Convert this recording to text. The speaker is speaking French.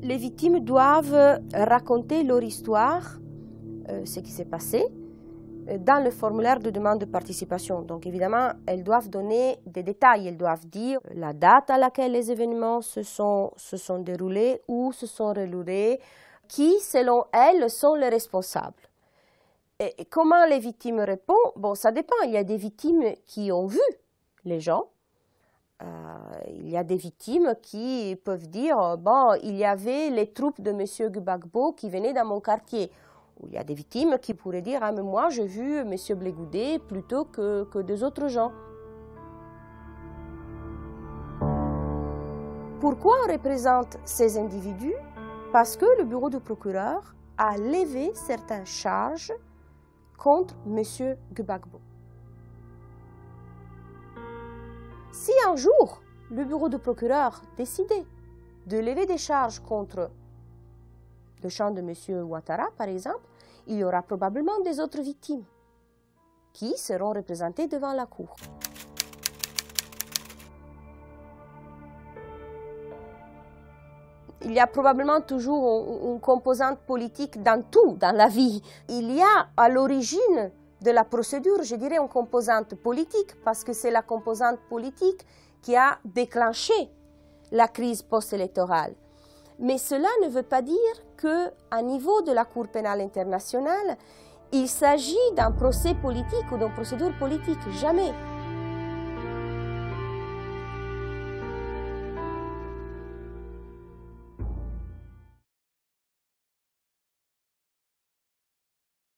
Les victimes doivent raconter leur histoire, ce qui s'est passé, dans le formulaire de demande de participation. Donc évidemment, elles doivent donner des détails, elles doivent dire la date à laquelle les événements se sont déroulés, où se sont déroulés, qui, selon elles, sont les responsables. Et comment les victimes répondent? Bon, ça dépend. Il y a des victimes qui ont vu les gens. Il y a des victimes qui peuvent dire bon, il y avait les troupes de M. Gbagbo qui venaient dans mon quartier. Ou il y a des victimes qui pourraient dire ah, mais moi j'ai vu M. Blé-Goudé plutôt que des autres gens. Pourquoi on représente ces individus? Parce que le bureau du procureur a levé certaines charges contre M. Gbagbo. Si un jour, le bureau du procureur décidait de lever des charges contre le champ de M. Ouattara, par exemple, il y aura probablement des autres victimes qui seront représentées devant la cour. Il y a probablement toujours une composante politique dans tout, dans la vie. Il y a à l'origine de la procédure, je dirais, une composante politique, parce que c'est la composante politique qui a déclenché la crise post-électorale. Mais cela ne veut pas dire qu'à niveau de la Cour pénale internationale, il s'agit d'un procès politique ou d'une procédure politique. Jamais.